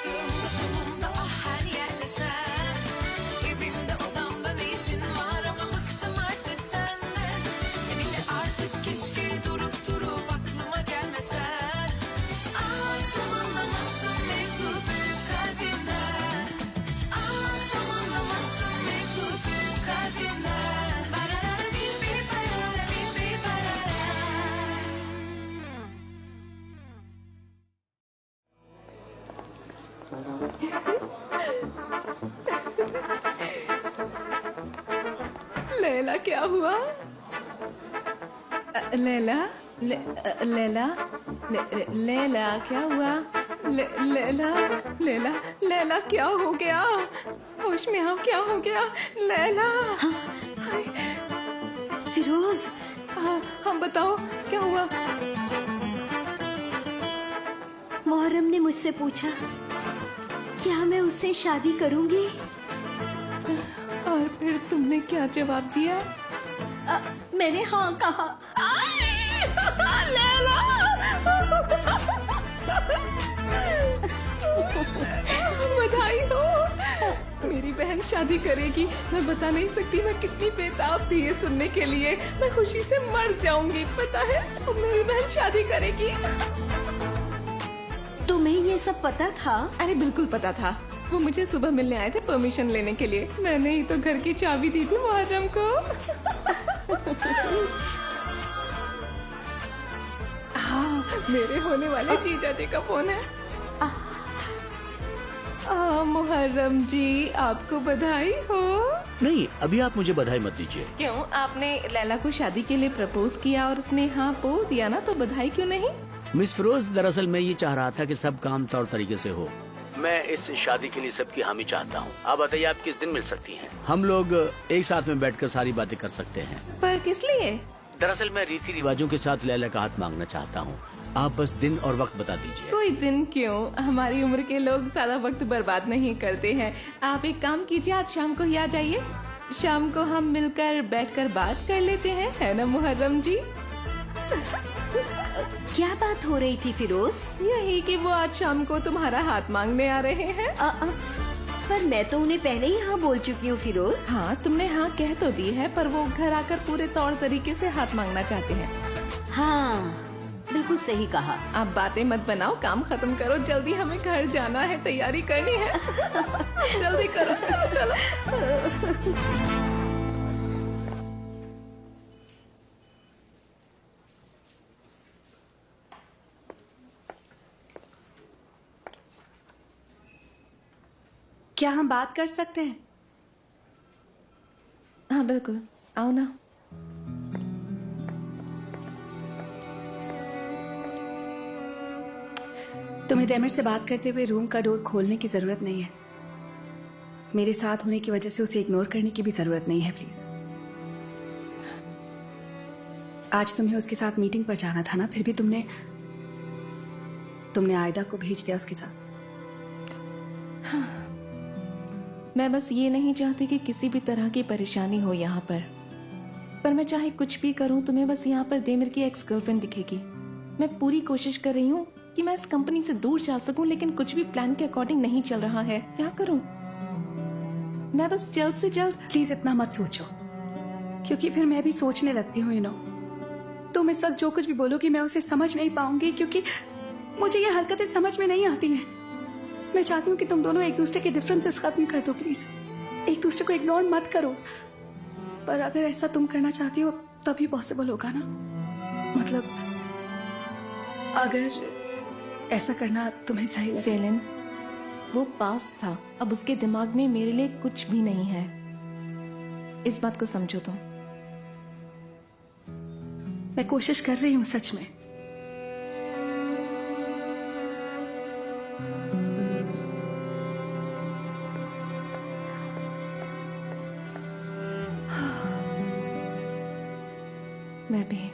Sağımda solumda ah her yerde sen. Evimde odamda ne işin var ama bıktım artık senden. Bile artık keşke durup aklıma gelmesen. Ah zamanlamazsın mevzu büyük kalbinden. Ah zamanlamazsın mevzu büyük kalbinden. Barara bir barara bir barara. Laila क्या हुआ? लैला लैला लैला क्या हुआ? लैला लैला लैला क्या हो गया? होश में आओ, क्या हो गया? लैला फिरोज, हाँ बताओ क्या हुआ? मोहर्रम ने मुझसे पूछा क्या मैं उससे शादी करूंगी। और फिर तुमने क्या जवाब दिया? मैंने हाँ कहा। लैला बधाई हो, मेरी बहन शादी करेगी। मैं बता नहीं सकती मैं कितनी बेताब थी ये सुनने के लिए। मैं खुशी से मर जाऊंगी, पता है? अब मेरी बहन शादी करेगी। तुम्हें ये सब पता था? अरे बिल्कुल पता था। वो मुझे सुबह मिलने आए थे परमिशन लेने के लिए। मैंने ही तो घर की चाबी दी थी मुहर्रम को। हाँ, मेरे होने वाले जीजा जी का फोन है। मुहर्रम जी, आपको बधाई हो। नहीं, अभी आप मुझे बधाई मत दीजिए। क्यों? आपने लैला को शादी के लिए प्रपोज किया और उसने हाँ बोल दिया ना, तो बधाई क्यों नहीं? मिस फिरोज, दरअसल मैं ये चाह रहा था कि सब काम तौर तरीके से हो। मैं इस शादी के लिए सबकी हामी चाहता हूँ। आप बताइए आप किस दिन मिल सकती हैं? हम लोग एक साथ में बैठकर सारी बातें कर सकते हैं। पर किस लिए? दरअसल मैं रीति रिवाजों के साथ लैला का हाथ मांगना चाहता हूँ। आप बस दिन और वक्त बता दीजिए। कोई दिन क्यों, हमारी उम्र के लोग ज्यादा वक्त बर्बाद नहीं करते हैं। आप एक काम कीजिए, आज शाम को ही आ जाइए। शाम को हम मिलकर बैठकर बात कर लेते हैं, है ना मुहर्रम जी? क्या बात हो रही थी फिरोज? यही कि वो आज शाम को तुम्हारा हाथ मांगने आ रहे हैं। पर मैं तो उन्हें पहले ही हाँ बोल चुकी हूँ फिरोज। हाँ, तुमने हाँ कह तो दी है, पर वो घर आकर पूरे तौर तरीके से हाथ मांगना चाहते हैं। हाँ बिल्कुल सही कहा। आप बातें मत बनाओ, काम खत्म करो जल्दी, हमें घर जाना है, तैयारी करनी है। जल्दी करो, चलो चलो। क्या हम बात कर सकते हैं? हाँ बिल्कुल, आओ ना। तुम्हें तैमूर से बात करते हुए रूम का डोर खोलने की जरूरत नहीं है। मेरे साथ होने की वजह से उसे इग्नोर करने की भी जरूरत नहीं है, प्लीज। आज तुम्हें उसके साथ मीटिंग पर जाना था ना, फिर भी तुमने आयदा को भेज दिया उसके साथ। हाँ। मैं बस ये नहीं चाहती कि किसी भी तरह की परेशानी हो यहाँ पर मैं चाहे कुछ भी करूं, तुम्हें बस यहाँ पर देमिर की एक्स गर्लफ्रेंड दिखेगी। मैं पूरी कोशिश कर रही हूँ कि मैं इस कंपनी से दूर जा सकूं, लेकिन कुछ भी प्लान के अकॉर्डिंग नहीं चल रहा है। क्या करूं? मैं बस जल्द से जल्द। प्लीज इतना मत सोचो, क्योंकि फिर मैं भी सोचने लगती हूँ। तुम इस वक्त जो कुछ भी बोलोगी मैं उसे समझ नहीं पाऊंगी, क्योंकि मुझे ये हरकतें समझ में नहीं आती हैं। मैं चाहती हूँ कि तुम दोनों एक दूसरे के डिफरेंसेस खत्म कर दो, प्लीज। एक दूसरे को इग्नोर मत करो। पर अगर ऐसा तुम करना चाहती हो तभी पॉसिबल होगा ना। मतलब अगर ऐसा करना तुम्हें सही लगे। सेलिन, वो पास था, अब उसके दिमाग में मेरे लिए कुछ भी नहीं है। इस बात को समझो तुम। मैं कोशिश कर रही हूँ सच में। मैं भी।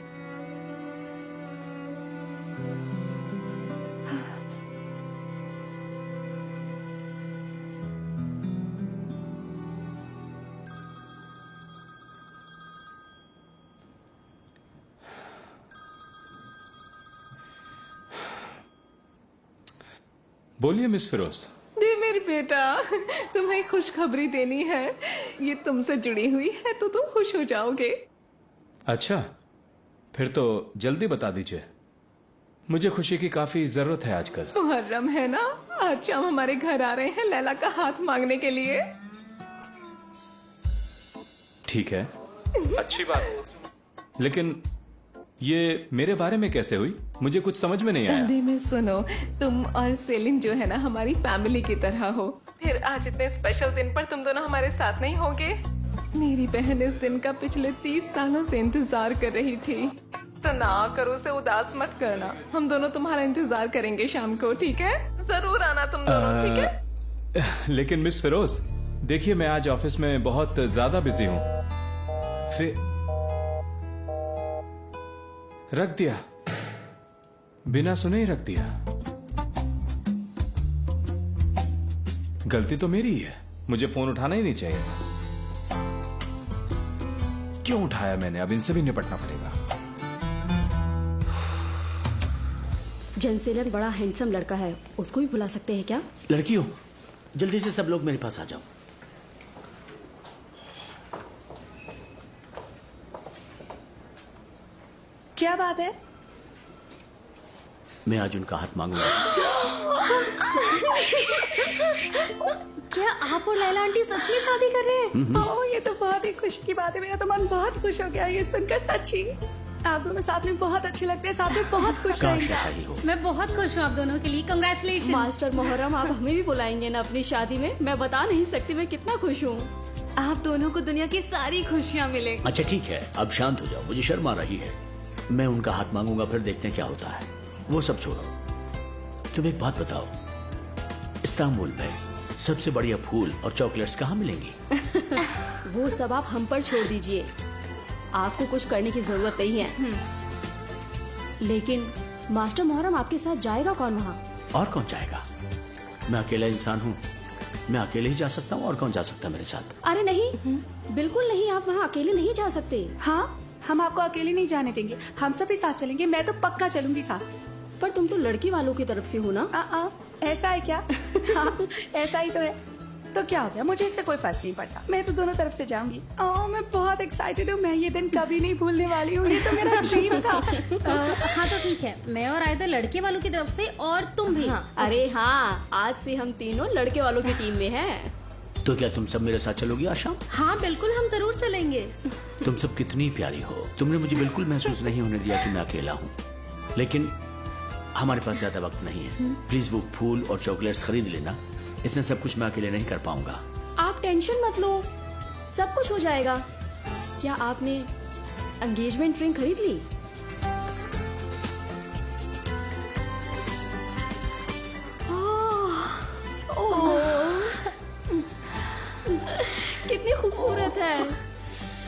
बोलिए मिस फिरोज। मेरे बेटा, तुम्हें खुशखबरी देनी है। ये तुमसे जुड़ी हुई है तो तुम खुश हो जाओगे। अच्छा, फिर तो जल्दी बता दीजिए, मुझे खुशी की काफी जरूरत है आजकल। मुहर्रम है ना, आज शाम हमारे घर आ रहे हैं लैला का हाथ मांगने के लिए। ठीक है, अच्छी बात है, लेकिन ये मेरे बारे में कैसे हुई? मुझे कुछ समझ में नहीं आया। देमिर सुनो, तुम और सेलिन जो है ना हमारी फैमिली की तरह हो। फिर आज इतने स्पेशल दिन पर तुम दोनों हमारे साथ नहीं होगे? मेरी बहन इस दिन का पिछले 30 सालों से इंतजार कर रही थी। तो ना करो, उसे उदास मत करना। हम दोनों तुम्हारा इंतजार करेंगे शाम को, ठीक है? जरूर आना तुम दोनों, ठीक है? लेकिन मिस फिरोज, देखिए मैं आज ऑफिस में बहुत ज्यादा बिजी हूँ। फिर रख दिया, बिना सुने ही रख दिया। गलती तो मेरी ही है, मुझे फोन उठाना ही नहीं चाहिए। क्यों उठाया मैंने? अब इनसे भी निपटना पड़ेगा। जनसेलन बड़ा हैंडसम लड़का है, उसको भी बुला सकते हैं क्या? लड़कियों, जल्दी से सब लोग मेरे पास आ जाओ। क्या बात है? मैं आज उनका हाथ मांगूंगा। क्या आप और लैला आंटी सच में शादी कर रहे हैं? ओह, ये तो बहुत ही खुशी की बात है। मेरा तो मन बहुत खुश हो गया ये सुनकर, सच्ची। आप दोनों साथ में बहुत अच्छे लगते हैं, साथ में बहुत खुश काश रहेंगे। ऐसा ही हो। मैं बहुत खुश हूँ आप दोनों के लिए, कंग्रेचुलेशन। मास्टर मोहर्रम, आप हमें भी बुलाएंगे ना अपनी शादी में? मैं बता नहीं सकती मैं कितना खुश हूँ। आप दोनों को दुनिया की सारी खुशियाँ मिले। अच्छा ठीक है, अब शांत हो जाओ, मुझे शर्म आ रही है। मैं उनका हाथ मांगूंगा, फिर देखते हैं क्या होता है। वो सब छोड़ो, तुम एक बात बताओ, इस्तांबुल में सबसे बढ़िया फूल और चॉकलेट्स कहाँ मिलेंगी? वो सब आप हम पर छोड़ दीजिए, आपको कुछ करने की जरूरत नहीं है। लेकिन मास्टर मोहर्रम, आपके साथ जाएगा कौन वहाँ? और कौन जाएगा? मैं अकेला इंसान हूँ, मैं अकेले ही जा सकता हूँ। और कौन जा सकता है मेरे साथ? अरे नहीं, बिल्कुल नहीं, आप वहाँ अकेले नहीं जा सकते। हाँ, हम आपको अकेले नहीं जाने देंगे, हम सभी साथ चलेंगे। मैं तो पक्का चलूंगी साथ। पर तुम तो लड़की वालों की तरफ से हो ना? ऐसा है क्या? हाँ, ऐसा ही तो है। तो क्या हो गया, मुझे इससे कोई फर्क नहीं पड़ता। मैं तो दोनों तरफ से जाऊंगी। ओह, मैं बहुत एक्साइटेड हूँ। मैं ये दिन कभी नहीं भूलने वाली हूँ। ये तो मेरा ड्रीम था। हाँ तो ठीक है, मैं और आयदा लड़के वालों की तरफ से, और तुम भी। हाँ, अरे हाँ, आज से हम तीनों लड़के वालों की टीम में हैं। तो क्या तुम सब मेरे साथ चलोगी आज शाम? हाँ बिल्कुल, हम जरूर चलेंगे। तुम सब कितनी प्यारी हो। तुमने मुझे बिल्कुल महसूस नहीं होने दिया कि मैं अकेला हूँ। लेकिन हमारे पास ज्यादा वक्त नहीं है। प्लीज वो फूल और चॉकलेट्स खरीद लेना। इतना सब कुछ मैं अकेले नहीं कर पाऊंगा। आप टेंशन मत लो, सब कुछ हो जाएगा। क्या आपने एंगेजमेंट रिंग खरीद ली? कितनी खूबसूरत है।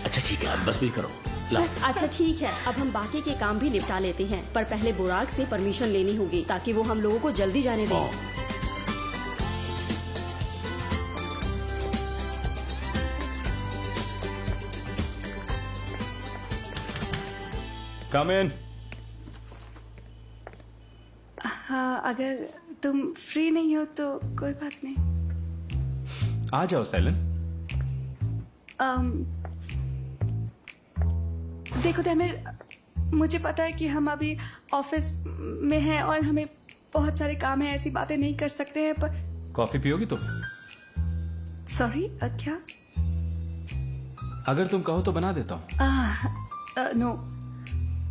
अच्छा ठीक है, अब बस भी करो। लाओ। अच्छा ठीक है, अब हम बाकी के काम भी निपटा लेते हैं, पर पहले बुराक से परमिशन लेनी होगी ताकि वो हम लोगों को जल्दी जाने दें। कम इन। हाँ, अगर तुम फ्री नहीं हो तो कोई बात नहीं। आ जाओ सैलन। देखो तैमिर, मुझे पता है कि हम अभी ऑफिस में हैं और हमें बहुत सारे काम है, ऐसी बातें नहीं कर सकते हैं, पर कॉफी पियोगी तुम? सॉरी, क्या? अगर तुम कहो तो बना देता हूँ। नो,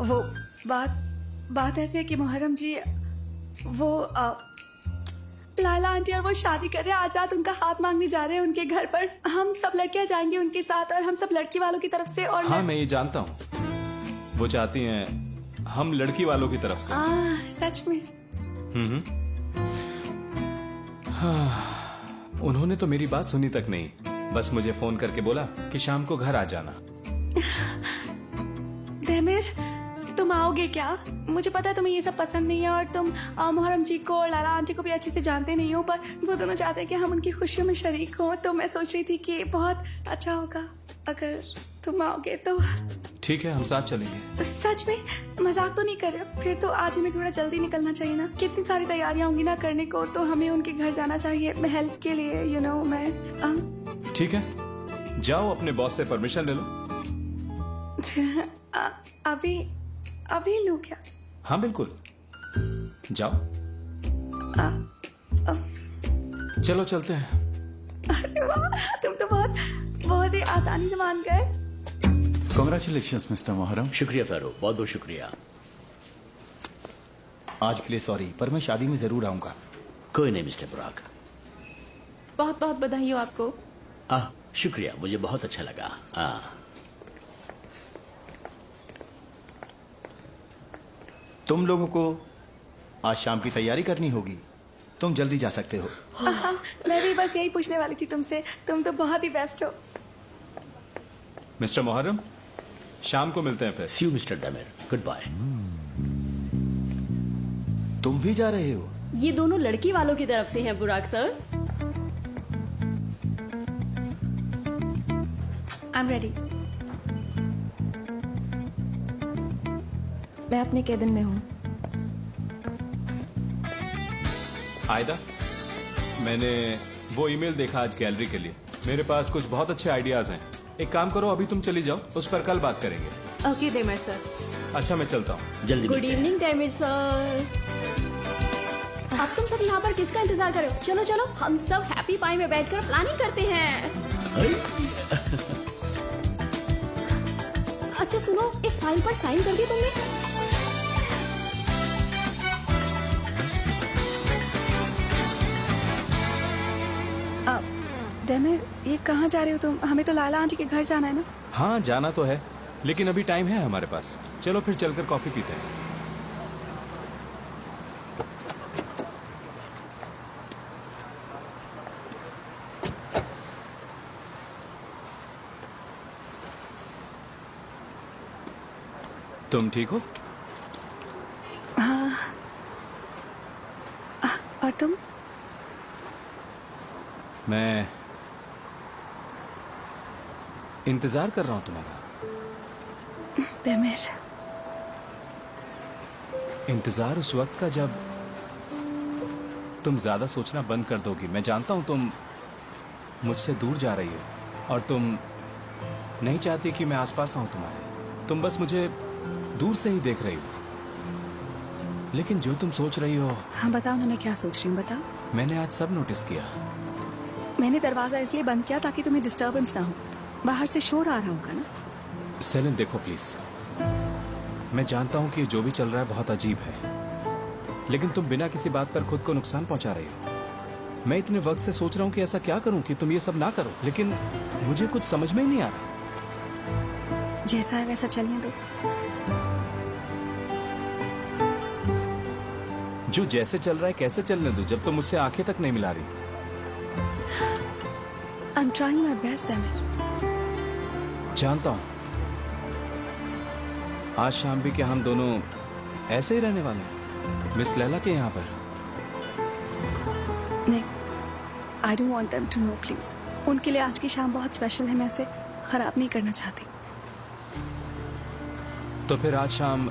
वो बात ऐसे है कि मुहर्रम जी, वो लाला आंटी और वो शादी कर रहे हैं। आज रात उनका हाथ मांगने जा रहे हैं उनके घर पर। हम सब लड़कियां जाएंगे उनके साथ, और हम सब लड़की वालों की तरफ से। और हाँ मैं ये जानता हूँ, वो चाहती हैं हम लड़की वालों की तरफ से। सच में? हाँ, उन्होंने तो मेरी बात सुनी तक नहीं, बस मुझे फोन करके बोला कि शाम को घर आ जाना। तैमिर, तुम आओगे क्या? मुझे पता है तुम्हें ये सब पसंद नहीं है, और तुम मुहर्रम जी को और लाला आंटी को भी अच्छे से जानते नहीं हो, पर वो दोनों चाहते हैं कि हम उनकी खुशियों में शरीक हों। तो मैं सोच रही थी कि बहुत अच्छा होगा अगर तुम आओगे। तो ठीक है, हम साथ चलेंगे। सच में मजाक तो नहीं कर रहे? फिर तो आज हमें थोड़ा जल्दी निकलना चाहिए ना। कितनी सारी तैयारियां होंगी ना करने को, तो हमें उनके घर जाना चाहिए हेल्प के लिए, यू नो। मैं ठीक है, जाओ अपने बॉस से परमिशन ले लो। अभी लूँ क्या? हाँ बिल्कुल, जाओ। चलो चलते हैं। अरे वाह, तुम तो बहुत ही आसानी से मान गए। Congratulations mister Muharram. शुक्रिया फारूक, बहुत बहुत शुक्रिया। आज के लिए सॉरी, पर मैं शादी में जरूर आऊंगा। कोई नहीं मिस्टर बुराक। बहुत बहुत बधाई हो आपको। शुक्रिया, मुझे बहुत अच्छा लगा। तुम लोगों को आज शाम की तैयारी करनी होगी, तुम जल्दी जा सकते हो। मैं भी बस यही पूछने वाली थी तुमसे, तुम तो बहुत ही बेस्ट हो। मिस्टर मोहर्रम, शाम को मिलते हैं फिर। सी यू मिस्टर डैमिर, गुड बाय। तुम भी जा रहे हो? ये दोनों लड़की वालों की तरफ से हैं बुराक सर। I am ready. मैं अपने केबिन में हूँ। आयदा, मैंने वो ईमेल देखा आज गैलरी के लिए। मेरे पास कुछ बहुत अच्छे आइडियाज हैं। एक काम करो, अभी तुम चली जाओ, उस पर कल बात करेंगे। ओके देमर सर। अच्छा, मैं चलता हूँ। जल्दी गुड मिलते हैं। इवनिंग देमर सर। अब तुम सब यहाँ पर किसका इंतजार कर रहे हो? चलो चलो, हम सब हैप्पी पाई में बैठकर प्लानिंग करते हैं। अच्छा सुनो, इस फाइल पर साइन कर दी तुमने? डेमिर, ये कहाँ जा रहे हो तुम? हमें तो लाला आंटी के घर जाना है ना। हाँ जाना तो है, लेकिन अभी टाइम है हमारे पास। चलो फिर चलकर कॉफी पीते हैं। तुम ठीक हो? और तुम? मैं इंतजार कर रहा हूं तुम्हारा। डेमिर, इंतजार उस वक्त का जब तुम ज्यादा सोचना बंद कर दोगी। मैं जानता हूं तुम मुझसे दूर जा रही हो और तुम नहीं चाहती कि मैं आसपास आऊं तुम्हारे। तुम बस मुझे दूर से ही देख रही हो, लेकिन जो तुम सोच रही हो। हाँ बताओ ना, मैं क्या सोच रही हूँ, बताओ। मैंने आज सब नोटिस किया। मैंने दरवाजा इसलिए बंद किया ताकि तुम्हें डिस्टरबेंस ना हो। बाहर से शोर आ रहा होगा ना। सेलिन देखो प्लीज, मैं जानता हूं कि जो भी चल रहा है बहुत अजीब है, लेकिन तुम बिना किसी बात पर खुद को नुकसान पहुंचा रही हो। मैं इतने वक्त से सोच रहा हूं कि ऐसा क्या करूं कि तुम ये सब ना करो, लेकिन मुझे कुछ समझ में ही नहीं आ रहा। जैसा है वैसा चलने दो। जो जैसे चल रहा है कैसे चलने दो, जब तुम मुझसे आंखें तक नहीं मिला रही। I am trying my best Demir. जानता हूं, आज शाम भी क्या हम दोनों ऐसे ही रहने वाले हैं मिस लैला के यहाँ पर? नहीं, I don't want them to know please. उनके लिए आज की शाम बहुत स्पेशल है, मैं उसे खराब नहीं करना चाहती। तो फिर आज शाम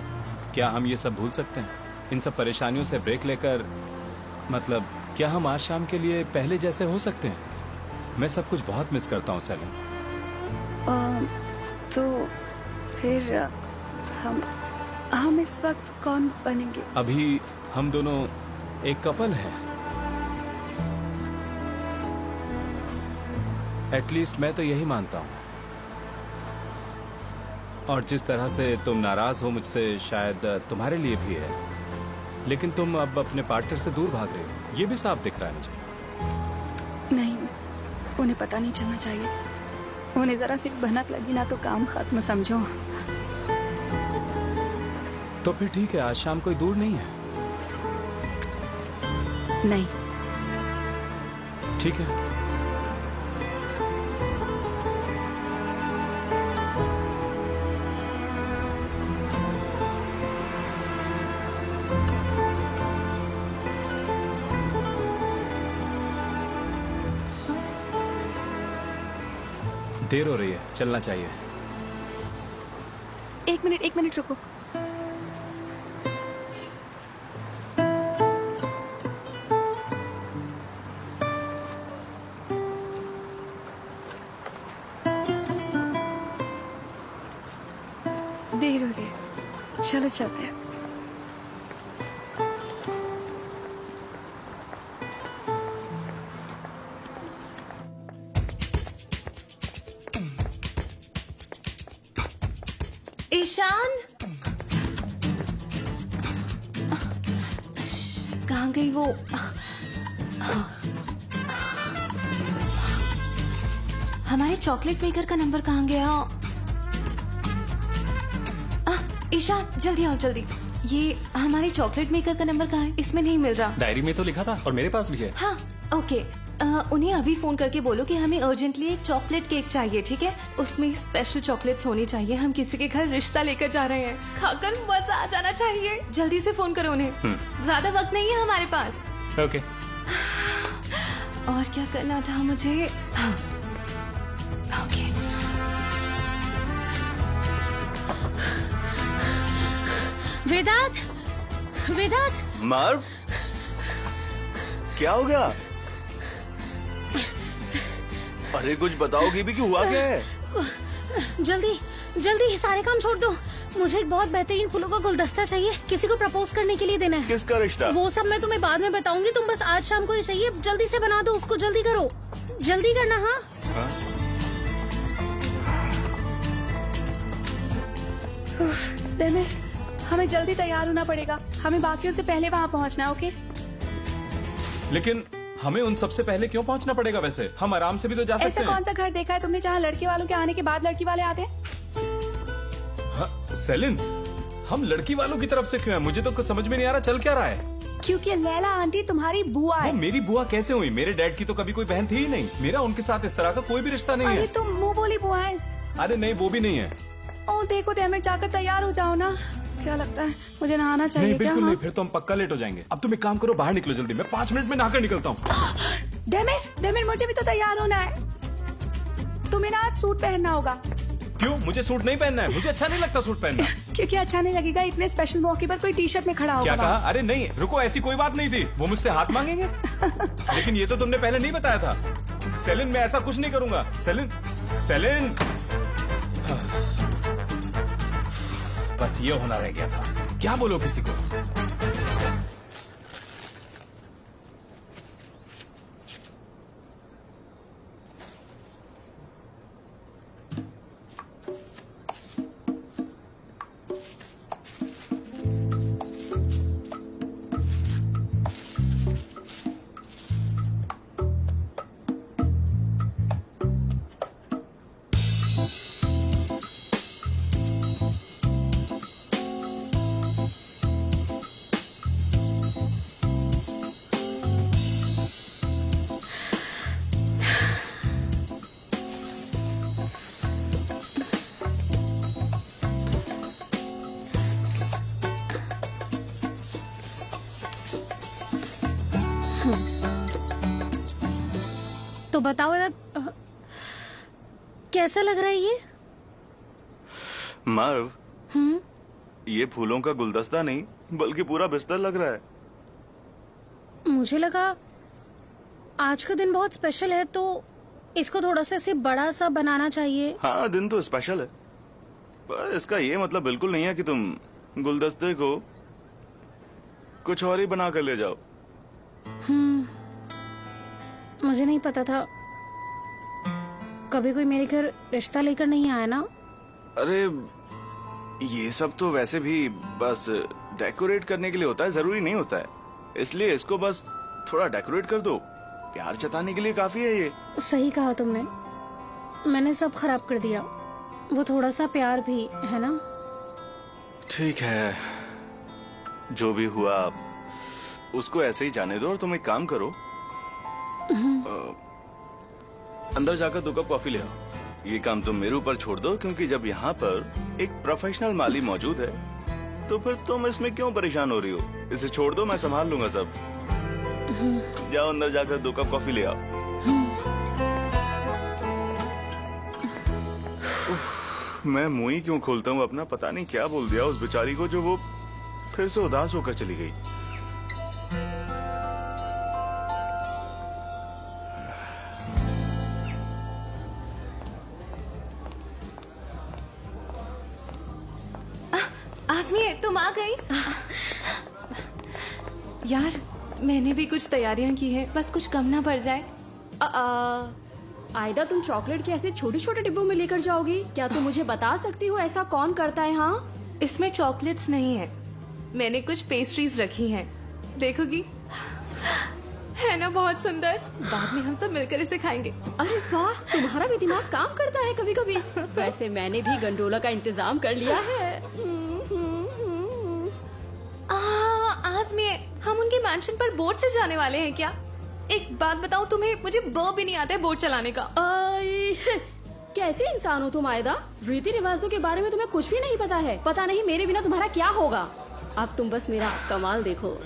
क्या हम ये सब भूल सकते हैं, इन सब परेशानियों से ब्रेक लेकर? मतलब क्या हम आज शाम के लिए पहले जैसे हो सकते हैं? मैं सब कुछ बहुत मिस करता हूँ सेलिन। तो फिर हम इस वक्त कौन बनेंगे? अभी हम दोनों एक कपल हैं। एटलीस्ट मैं तो यही मानता हूं। और जिस तरह से तुम नाराज हो मुझसे, शायद तुम्हारे लिए भी है, लेकिन तुम अब अपने पार्टनर से दूर भाग रहे हो, ये भी साफ दिख रहा है मुझे। नहीं, उन्हें पता नहीं चलना चाहिए। उन्हें जरा सी भनक लगी ना तो काम खत्म, समझो। तो फिर ठीक है, आज शाम कोई दूर नहीं है। नहीं, ठीक है। देर हो रही है, चलना चाहिए। एक मिनट रुको। देर हो रही है, चलो चलते हैं। ईशान, कहाँ गई वो? हमारे चॉकलेट मेकर का नंबर कहाँ गया? ईशान जल्दी आओ जल्दी। ये हमारे चॉकलेट मेकर का नंबर कहाँ है? इसमें नहीं मिल रहा। डायरी में तो लिखा था और मेरे पास भी है। हाँ ओके, उन्हें अभी फोन करके बोलो कि हमें अर्जेंटली एक चॉकलेट केक चाहिए, ठीक है? उसमें स्पेशल चॉकलेट्स होनी चाहिए। हम किसी के घर रिश्ता लेकर जा रहे हैं, खाकर मजा आ जाना चाहिए। जल्दी से फोन करो उन्हें, ज्यादा वक्त नहीं है हमारे पास। ओके। और क्या करना था मुझे? हाँ ओके। वेदांत, वेदांत, मार्व, क्या हो गया? अरे कुछ बताओगी भी कि हुआ क्या है? जल्दी जल्दी सारे काम छोड़ दो। मुझे एक बहुत बेहतरीन फूलों का गुलदस्ता चाहिए, किसी को प्रपोज करने के लिए देना है। किसका रिश्ता? वो सब मैं तुम्हें बाद में बताऊंगी, तुम बस आज शाम को ही चाहिए। जल्दी से बना दो उसको, जल्दी करो, जल्दी करना। हाँ, डेमिर, हमें जल्दी तैयार होना पड़ेगा। हमें बाकियों से पहले वहाँ पहुँचना है, ओके? लेकिन हमें उन सबसे पहले क्यों पहुंचना पड़ेगा? वैसे हम आराम से भी तो जा सकते हैं। ऐसा कौन सा घर देखा है तुमने जहाँ लड़के वालों के आने के बाद लड़की वाले आते हैं? हाँ, सेलिन, हम लड़की वालों की तरफ से क्यों है? मुझे तो कुछ समझ में नहीं आ रहा चल क्या रहा है। क्योंकि लैला आंटी तुम्हारी बुआ है। वो मेरी बुआ कैसे हुई? मेरे डैड की तो कभी कोई बहन थी ही नहीं। मेरा उनके साथ इस तरह का कोई भी रिश्ता नहीं अरे है। तुम मुंह बोली बुआ है। अरे नहीं, वो भी नहीं है। ओ देखो डेमिर, जाकर तैयार हो जाओ ना। क्या लगता है मुझे नहाना चाहिए? नहीं क्या? बिल्कुल हाँ? नहीं, फिर तो हम पक्का लेट हो जाएंगे। अब तुम एक काम करो, बाहर निकलो जल्दी। मैं 5 मिनट में नहाकर निकलता हूँ। डेमिर, मुझे भी तो तैयार होना है। तुम्हें ना आज सूट पहनना होगा। क्यों? मुझे सूट नहीं पहनना है, मुझे अच्छा नहीं लगता सूट पहनना। क्योंकि अच्छा नहीं लगेगा, इतने स्पेशल मौके पर कोई टी शर्ट में खड़ा होगा। क्या कहा? अरे नहीं रुको, ऐसी कोई बात नहीं थी। वो मुझसे हाथ मांगेंगे? लेकिन ये तो तुमने पहले नहीं बताया था। सेलिन, मैं ऐसा कुछ नहीं करूंगा। सेलिन, सेलिन, बस ये होना रह गया था। क्या बोलो किसी को? तो बताओ यार, कैसा लग रहा है ये? मार्व, ये फूलों का गुलदस्ता नहीं बल्कि पूरा बिस्तर लग रहा है। मुझे लगा आज का दिन बहुत स्पेशल है तो इसको थोड़ा सा ऐसे बड़ा सा बनाना चाहिए। हाँ, दिन तो स्पेशल है, पर इसका ये मतलब बिल्कुल नहीं है कि तुम गुलदस्ते को कुछ और ही बना कर ले जाओ। मुझे नहीं पता था, कभी कोई मेरे घर रिश्ता लेकर नहीं आया ना। अरे ये सब तो वैसे भी बस डेकोरेट करने के लिए होता है, जरूरी नहीं होता है। इसलिए इसको बस थोड़ा डेकोरेट कर दो, प्यार जताने के लिए काफी है ये। सही कहा तुमने, मैंने सब खराब कर दिया। वो थोड़ा सा प्यार भी है ना। ठीक है, जो भी हुआ उसको ऐसे ही जाने दो और तुम एक काम करो, अंदर जाकर 2 कप कॉफी ले आओ। ये काम तुम मेरे ऊपर छोड़ दो, क्योंकि जब यहाँ पर एक प्रोफेशनल माली मौजूद है तो फिर तुम इसमें क्यों परेशान हो रही हो? इसे छोड़ दो, मैं संभाल लूंगा सब। जाओ अंदर जाकर 2 कप कॉफी ले आओ। मैं मुंह ही क्यों खोलता हूँ अपना, पता नहीं क्या बोल दिया उस बेचारी को जो वो फिर से उदास होकर चली गई। आज़मी, तुम आ गई। यार मैंने भी कुछ तैयारियां की है, बस कुछ कम ना पड़ जाए। आयदा, तुम चॉकलेट के ऐसे छोटे छोटे डिब्बों में लेकर जाओगी? क्या तुम मुझे बता सकती हो ऐसा कौन करता है? हाँ, इसमें चॉकलेट्स नहीं है, मैंने कुछ पेस्ट्रीज रखी हैं, देखोगी? है ना बहुत सुंदर? बाद में हम सब मिलकर इसे खाएंगे। अरे वाह, तुम्हारा भी दिमाग काम करता है कभी कभी। वैसे मैंने भी गंडोला का इंतजाम कर लिया है। आज़मी, हम उनके मैंशन पर बोट से जाने वाले हैं क्या? एक बात बताऊं तुम्हें, मुझे भी नहीं आता है बोट चलाने का। कैसे इंसान हो तुम आयदा? रीति रिवाजों के बारे में तुम्हें कुछ भी नहीं पता है। पता नहीं मेरे बिना तुम्हारा क्या होगा। अब तुम बस मेरा कमाल देखो।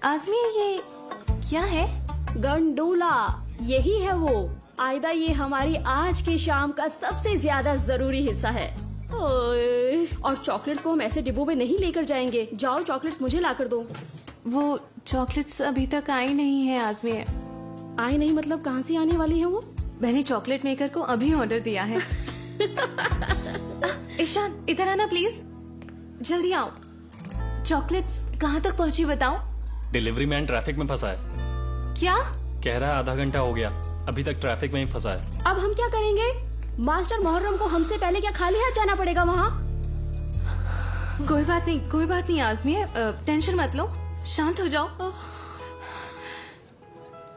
आज़मी, ये क्या है? गंडोला, यही है वो। आयदा, ये हमारी आज की शाम का सबसे ज्यादा जरूरी हिस्सा है। और चॉकलेट्स को हम ऐसे डिब्बों में नहीं लेकर जाएंगे। जाओ, चॉकलेट्स मुझे लाकर दो। वो चॉकलेट्स अभी तक आई नहीं है आज़मी। आई नहीं मतलब कहाँ से आने वाली है वो? मैंने चॉकलेट मेकर को अभी ऑर्डर दिया है। ईशान, इधर आना प्लीज, जल्दी आओ। चॉकलेट्स कहाँ तक पहुँची बताओ? डिलीवरी मैन ट्रैफिक में फंसा है। क्या कह रहा है? आधा घंटा हो गया, अभी तक ट्रैफिक में ही फंसा है। अब हम क्या करेंगे? मास्टर मोहर्रम को हमसे पहले क्या खाली हाथ जाना पड़ेगा वहाँ? कोई बात नहीं, कोई बात नहीं आज़मी, टेंशन मत लो, शांत हो जाओ।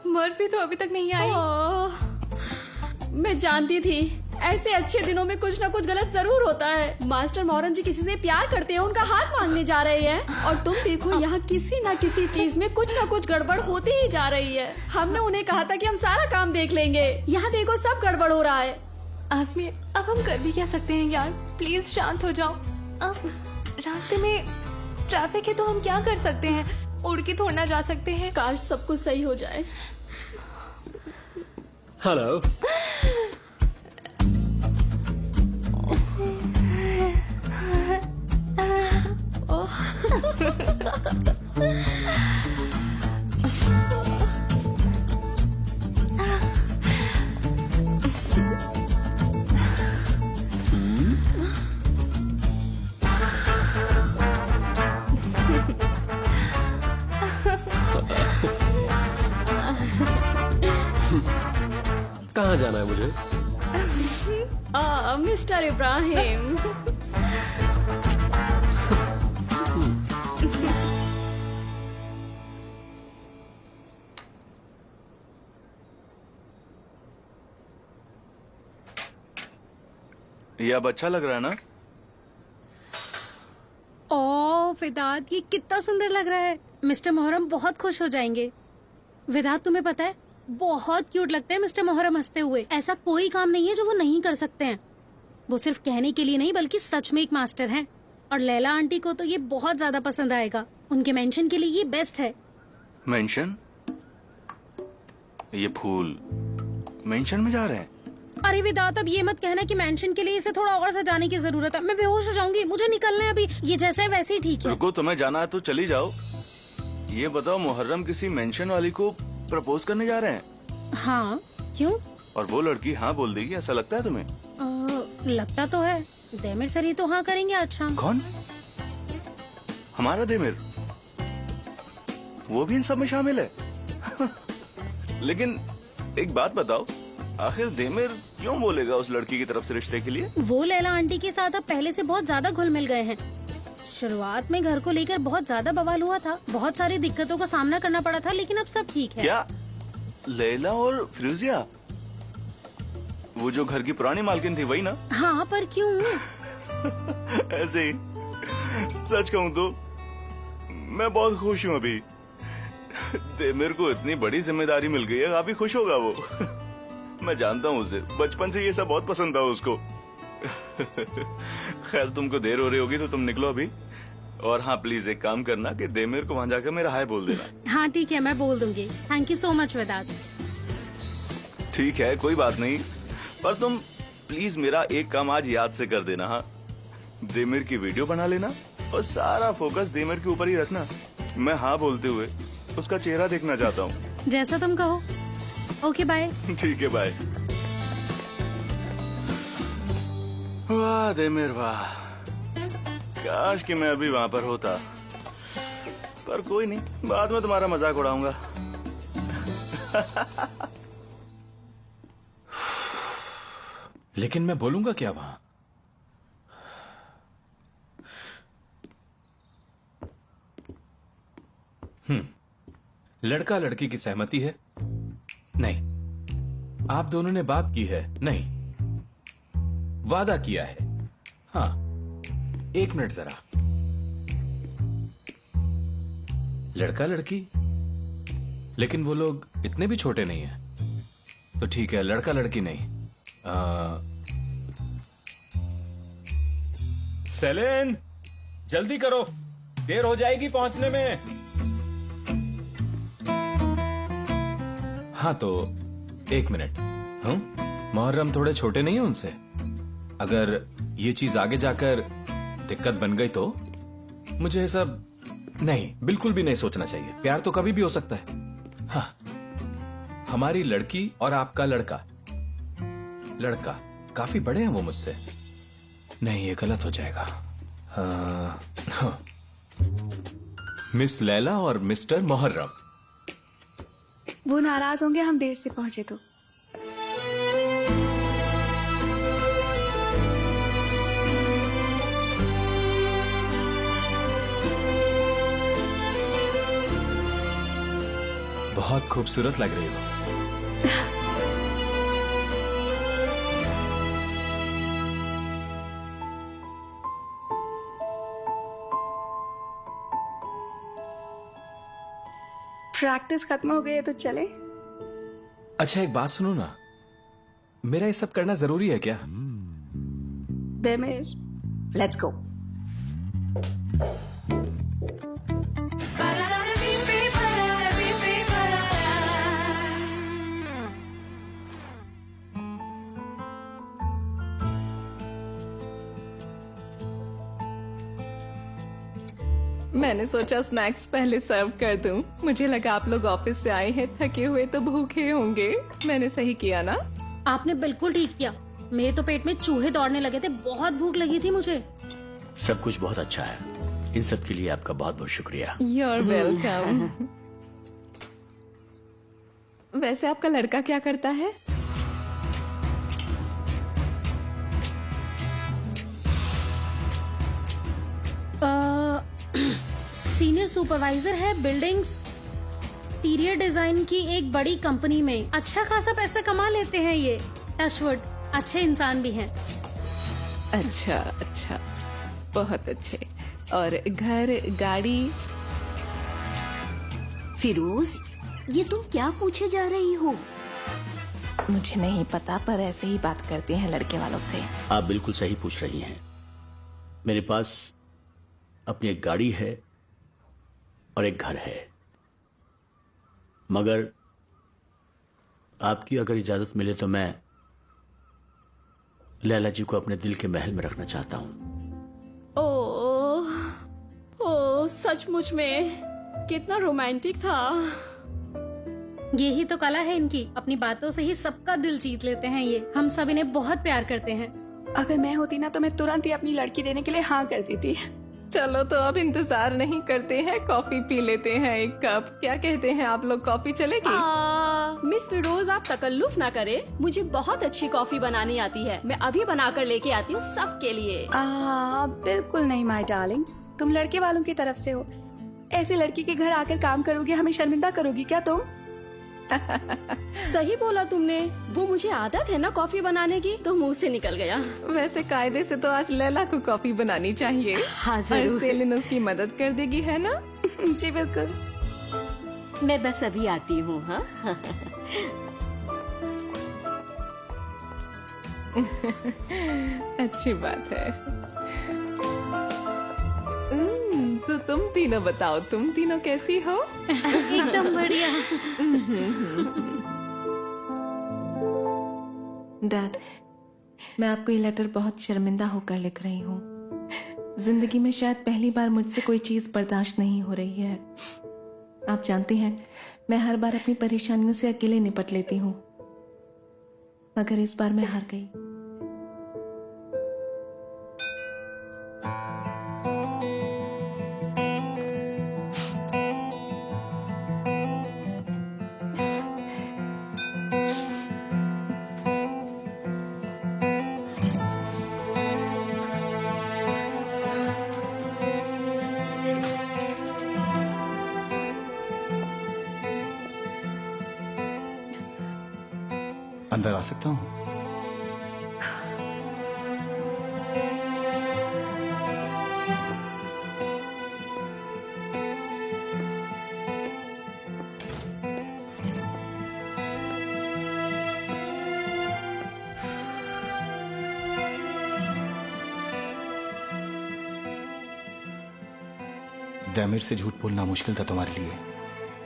मर्फी तो अभी तक नहीं आई। मैं जानती थी ऐसे अच्छे दिनों में कुछ ना कुछ गलत जरूर होता है। मास्टर मोहर्रम जी किसी से प्यार करते हैं, उनका हाथ मांगने जा रहे हैं, और तुम देखो यहाँ किसी ना किसी चीज में कुछ ना कुछ गड़बड़ होती ही जा रही है। हमने उन्हें कहा था कि हम सारा काम देख लेंगे, यहाँ देखो सब गड़बड़ हो रहा है। आज़मी, अब हम कर भी क्या सकते हैं यार, प्लीज शांत हो जाओ। अब रास्ते में ट्रैफिक है तो हम क्या कर सकते हैं? उड़ के थोड़ा ना जा सकते हैं। काश सब कुछ सही हो जाए। हेलो। कहाँ जाना है मुझे? मिस्टर इब्राहिम। ये अब अच्छा लग रहा है ना? ओ विदात, ये कितना सुंदर लग रहा है। मिस्टर मोहर्रम बहुत खुश हो जाएंगे। विदात, तुम्हें पता है बहुत क्यूट लगते हैं मिस्टर मोहर्रम हंसते हुए। ऐसा कोई काम नहीं है जो वो नहीं कर सकते हैं। वो सिर्फ कहने के लिए नहीं बल्कि सच में एक मास्टर हैं। और लैला आंटी को तो ये बहुत ज्यादा पसंद आएगा। उनके मेंशन के लिए ये बेस्ट है। मेंशन? ये फूल मेंशन में जा रहे हैं? अरे विदात, अब ये मत कहना कि मेंशन के लिए इसे थोड़ा और सजाने की जरूरत है। मैं बेहोश हो जाऊंगी, मुझे निकलना है अभी। ये जैसा है वैसे ही ठीक है। रुको, तुम्हें जाना है तो चली जाओ। ये बताओ, मुहर्रम किसी मेंशन वाली को प्रपोज करने जा रहे हैं? हाँ, क्यों? और वो लड़की हाँ बोल देगी, ऐसा लगता है तुम्हें? लगता तो है। देमिर सर ही तो हाँ करेंगे आज शाम। कौन? हमारा देमिर? वो भी इन सब में शामिल है? लेकिन एक बात बताओ, आखिर देमिर क्यों बोलेगा उस लड़की की तरफ से रिश्ते के लिए? वो लैला आंटी के साथ अब पहले से बहुत ज्यादा घुल मिल गए हैं। शुरुआत में घर को लेकर बहुत ज्यादा बवाल हुआ था, बहुत सारी दिक्कतों का सामना करना पड़ा था, लेकिन अब सब ठीक है। क्या लैला और फिरोजिया, वो जो घर की पुरानी मालकिन थी, वही ना? हाँ, पर क्यों? ऐसे ही। सच कहूँ तो मैं बहुत खुश हूँ अभी। देमिर को इतनी बड़ी जिम्मेदारी मिल गई है, काफी खुश होगा वो। मैं जानता हूँ उसे, बचपन से ये सब बहुत पसंद था उसको। खैर, तुमको देर हो रही होगी तो तुम निकलो अभी। और हाँ प्लीज एक काम करना कि देमेर को वहां जाकर मेरा हाय बोल देना। हाँ ठीक है, मैं बोल दूंगी। थैंक यू सो मच वेदांत। ठीक है कोई बात नहीं, पर तुम प्लीज मेरा एक काम आज याद से कर देना। हाँ, देमेर की वीडियो बना लेना और सारा फोकस देमेर के ऊपर ही रखना। मैं हाँ बोलते हुए उसका चेहरा देखना चाहता हूँ। जैसा तुम कहो। Okay bye. ठीक है बाय। वाह देमेर वाह, काश कि मैं अभी वहां पर होता, पर कोई नहीं, बाद में तुम्हारा मजाक उड़ाऊंगा। लेकिन मैं बोलूंगा क्या वहां? लड़का लड़की की सहमति है? नहीं। आप दोनों ने बात की है? नहीं। वादा किया है? हाँ। एक मिनट जरा। लड़का लड़की, लेकिन वो लोग इतने भी छोटे नहीं हैं। तो ठीक है, लड़का लड़की नहीं। सेलेन, जल्दी करो, देर हो जाएगी पहुंचने में। हाँ तो एक मिनट। मुहर्रम थोड़े छोटे नहीं हैं उनसे? अगर ये चीज आगे जाकर दिक्कत बन गई तो मुझे ये सब नहीं, बिल्कुल भी नहीं सोचना चाहिए। प्यार तो कभी भी हो सकता है। हाँ, हमारी लड़की और आपका लड़का काफी बड़े हैं वो मुझसे। नहीं, ये गलत हो जाएगा। हाँ। मिस लैला और मिस्टर मुहर्रम। वो नाराज होंगे हम देर से पहुंचे तो। बहुत खूबसूरत लग रही हो। प्रैक्टिस खत्म हो गई है तो चले? अच्छा एक बात सुनो ना, मेरा ये सब करना जरूरी है क्या? देमेर, लेट्स गो। मैंने सोचा स्नैक्स पहले सर्व कर दूं। मुझे लगा आप लोग ऑफिस से आए हैं, थके हुए तो भूखे होंगे। मैंने सही किया ना? आपने बिल्कुल ठीक किया। मेरे तो पेट में चूहे दौड़ने लगे थे, बहुत भूख लगी थी मुझे। सब कुछ बहुत अच्छा है। इन सब के लिए आपका बहुत बहुत शुक्रिया। You're welcome। वैसे आपका लड़का क्या करता है? सीनियर सुपरवाइजर है बिल्डिंग्स इंटीरियर डिजाइन की एक बड़ी कंपनी में। अच्छा खासा पैसा कमा लेते हैं ये। टचवुड, अच्छे इंसान भी हैं। अच्छा अच्छा, बहुत अच्छे। और घर, गाड़ी? फिरोज, ये तुम क्या पूछे जा रही हो? मुझे नहीं पता, पर ऐसे ही बात करते हैं लड़के वालों से। आप बिल्कुल सही पूछ रही हैं। मेरे पास अपनी एक गाड़ी है और एक घर है, मगर आपकी अगर इजाजत मिले तो मैं लैला जी को अपने दिल के महल में रखना चाहता हूं। ओह, सचमुच में कितना रोमांटिक था। यही तो कला है इनकी, अपनी बातों से ही सबका दिल जीत लेते हैं ये। हम सब इन्हें बहुत प्यार करते हैं। अगर मैं होती ना तो मैं तुरंत ही अपनी लड़की देने के लिए हाँ कर देती। चलो तो अब इंतजार नहीं करते हैं, कॉफी पी लेते हैं एक कप। क्या कहते हैं आप लोग, कॉफी चलेगी? मिस फिरोज, आप तकल्लुफ ना करें। मुझे बहुत अच्छी कॉफी बनानी आती है। मैं अभी बनाकर लेके आती हूँ सबके लिए। बिल्कुल नहीं माय डार्लिंग, तुम लड़के वालों की तरफ से हो। ऐसी लड़की के घर आकर काम करोगी, हमें शर्मिंदा करोगी क्या तुम? सही बोला तुमने। वो मुझे आदत है ना कॉफी बनाने की, तो मुंह से निकल गया। वैसे कायदे से तो आज लैला को कॉफी बनानी चाहिए। हाँ जरूर। सेलिन उसकी मदद कर देगी, है ना? जी बिल्कुल। मैं बस अभी आती हूँ। हाँ अच्छी बात है। तीनों बताओ, तुम तीनों कैसी हो? एकदम बढ़िया। डैड, मैं आपको ये लेटर बहुत शर्मिंदा होकर लिख रही हूँ। जिंदगी में शायद पहली बार मुझसे कोई चीज बर्दाश्त नहीं हो रही है। आप जानते हैं, मैं हर बार अपनी परेशानियों से अकेले निपट लेती हूँ, मगर इस बार मैं हार गई। अंदर आ सकता हूँ? डैमेज से झूठ बोलना मुश्किल था तुम्हारे लिए,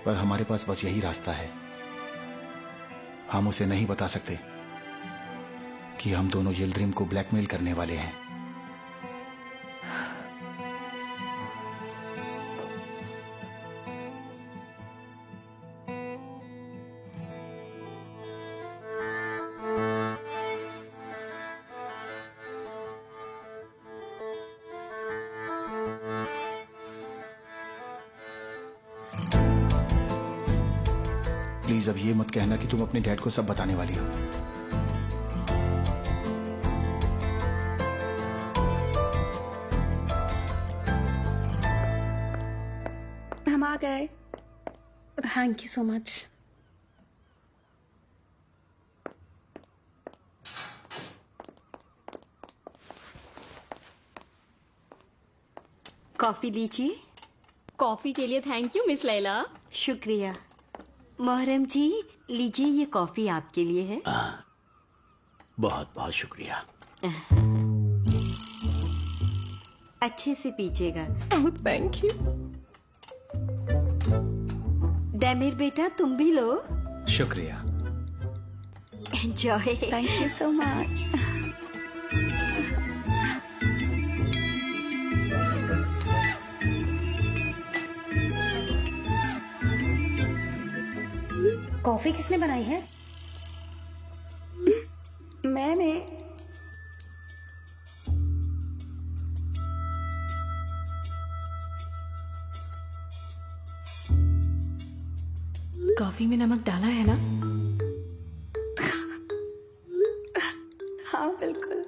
पर हमारे पास बस यही रास्ता है। हम उसे नहीं बता सकते कि हम दोनों यिल्ड्रिम को ब्लैकमेल करने वाले हैं। प्लीज अब ये मत कहना कि तुम अपने डैड को सब बताने वाली हो। हम आ गए। Thank you so much. Coffee लीजिए। कॉफी के लिए थैंक यू मिस लैला। शुक्रिया। मोहर्रम जी, लीजिए, ये कॉफी आपके लिए है। बहुत बहुत शुक्रिया। अच्छे से पीजिएगा। Thank you. डैमिर बेटा, तुम भी लो। शुक्रिया। Enjoy. Thank you so much. Coffee किसने बनाई है? मैंने। कॉफी में नमक डाला है ना? हाँ बिल्कुल।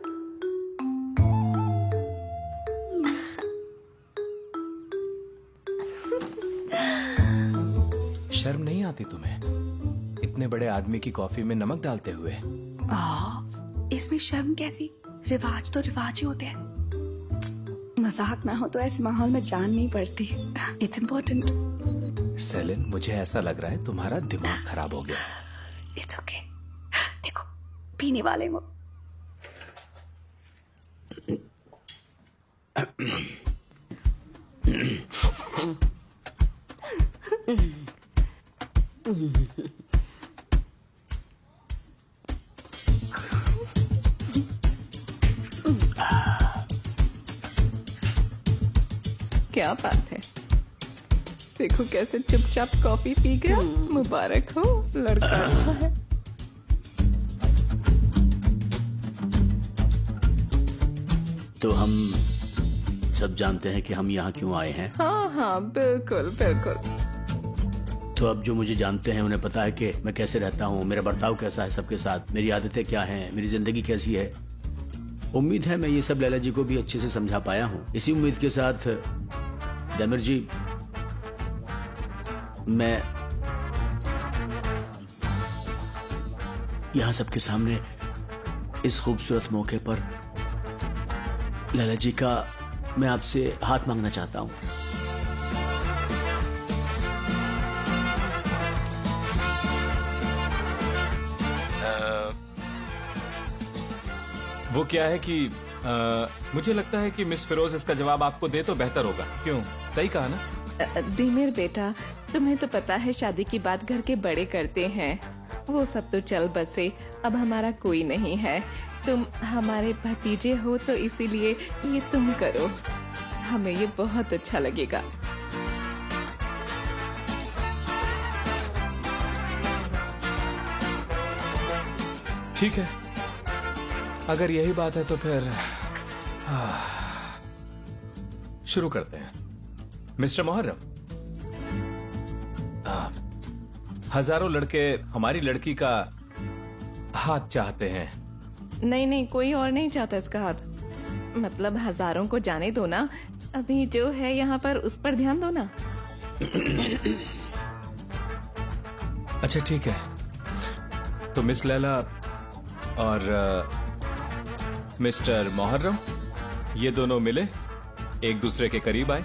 शर्म नहीं आती तुम्हें इतने बड़े आदमी की कॉफी में नमक डालते हुए? इसमें शर्म कैसी? रिवाज तो रिवाज ही होते हैं। मजाक ना हो तो ऐसे माहौल में जान नहीं पड़ती। It's important. सेलिन, मुझे ऐसा लग रहा है तुम्हारा दिमाग खराब हो गया। It's okay. देखो, पीने वाले वो। क्या बात है, देखो कैसे चुपचाप कॉफी पी गया। मुबारक हो, लड़का अच्छा है। तो हम सब जानते हैं कि हम यहाँ क्यों आए हैं। हाँ हाँ, बिल्कुल बिल्कुल। तो अब जो मुझे जानते हैं उन्हें पता है कि मैं कैसे रहता हूँ, मेरा बर्ताव कैसा है सबके साथ, मेरी आदतें क्या हैं, मेरी जिंदगी कैसी है। उम्मीद है मैं ये सब लैला जी को भी अच्छे से समझा पाया हूँ। इसी उम्मीद के साथ डैमिर जी, मैं यहाँ सबके सामने इस खूबसूरत मौके पर लैला जी का मैं आपसे हाथ मांगना चाहता हूँ। वो क्या है कि मुझे लगता है कि मिस फिरोज इसका जवाब आपको दे तो बेहतर होगा। क्यों? सही कहा ना? दिमिर बेटा, तुम्हें तो पता है शादी की बात घर के बड़े करते हैं। वो सब तो चल बसे, अब हमारा कोई नहीं है। तुम हमारे भतीजे हो तो इसीलिए ये तुम करो, हमें ये बहुत अच्छा लगेगा। ठीक है, अगर यही बात है तो फिर शुरू करते हैं। मिस्टर मुहर्रम, हजारों लड़के हमारी लड़की का हाथ चाहते हैं। नहीं नहीं, कोई और नहीं चाहता इसका हाथ। मतलब हजारों को जाने दो ना, अभी जो है यहाँ पर उस पर ध्यान दो ना। अच्छा ठीक है, तो मिस लैला और मिस्टर मुहर्रम ये दोनों मिले, एक दूसरे के करीब आए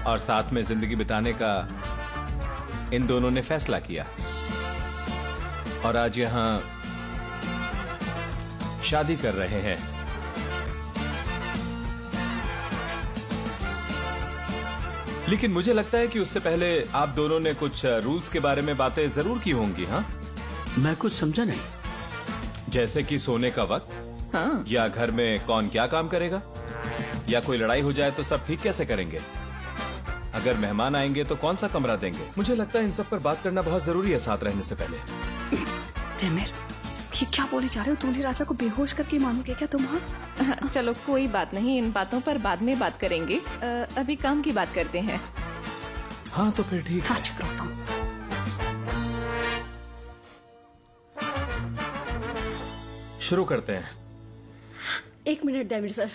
और साथ में जिंदगी बिताने का इन दोनों ने फैसला किया और आज यहां शादी कर रहे हैं। लेकिन मुझे लगता है कि उससे पहले आप दोनों ने कुछ रूल्स के बारे में बातें जरूर की होंगी। हाँ, मैं कुछ समझा नहीं। जैसे कि सोने का वक्त, हाँ। या घर में कौन क्या काम करेगा, या कोई लड़ाई हो जाए तो सब ठीक कैसे करेंगे, अगर मेहमान आएंगे तो कौन सा कमरा देंगे। मुझे लगता है इन सब पर बात करना बहुत जरूरी है साथ रहने से पहले। दिमिर, ये क्या बोले जा रहे हो? दूल्हे राजा को बेहोश करके मानोगे क्या तुम? हाँ, चलो कोई बात नहीं, इन बातों पर बाद में बात करेंगे। अभी काम की बात करते हैं। हाँ तो फिर ठीक है। हाँ, चुप रहो तुम। शुरू करते हैं। 1 मिनट दैमिर सर।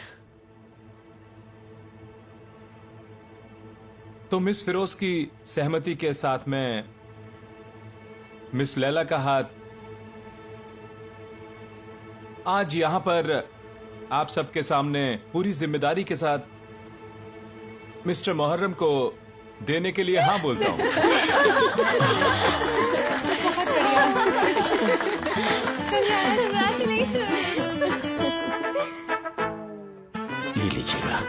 तो मिस फिरोज की सहमति के साथ में मिस लैला का हाथ आज यहां पर आप सबके सामने पूरी जिम्मेदारी के साथ मिस्टर मुहर्रम को देने के लिए हाँ बोलता हूं। ये लीजिएगा।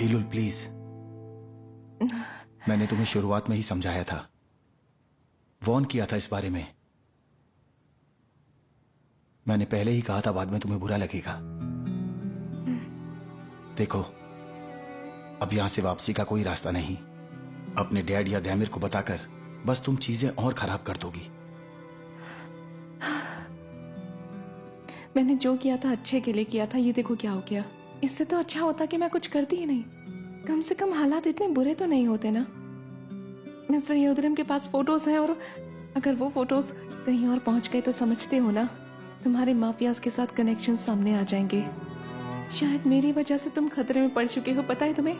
इलुल प्लीज, मैंने तुम्हें शुरुआत में ही समझाया था, वॉर्न किया था इस बारे में। मैंने पहले ही कहा था बाद में तुम्हें बुरा लगेगा। देखो, अब यहां से वापसी का कोई रास्ता नहीं। अपने डैड या दैमिर को बताकर बस तुम चीजें और खराब कर दोगी। मैंने जो किया था अच्छे के लिए किया था, ये देखो क्या हो गया। इससे तो अच्छा होता कि मैं कुछ करती ही नहीं। कम से कम हालात इतने बुरे तो नहीं होते ना। मिस्टर यल्दरिम के पास फोटोज हैं, और अगर वो फोटोज कहीं और पहुंच गए तो समझते हो ना, तुम्हारे माफियाज के साथ कनेक्शन सामने आ जाएंगे। शायद मेरी वजह से तुम खतरे में पड़ चुके हो, पता है तुम्हें?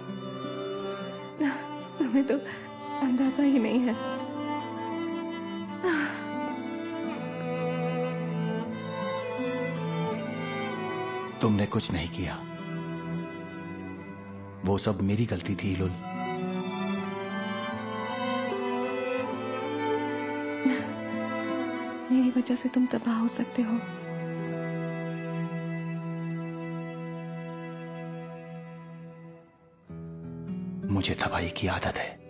तुम्हें तो अंदाजा ही नहीं है। तुमने कुछ नहीं किया, वो सब मेरी गलती थी इलुल। मेरी वजह से तुम तबाह हो सकते हो। मुझे तबाही की आदत है।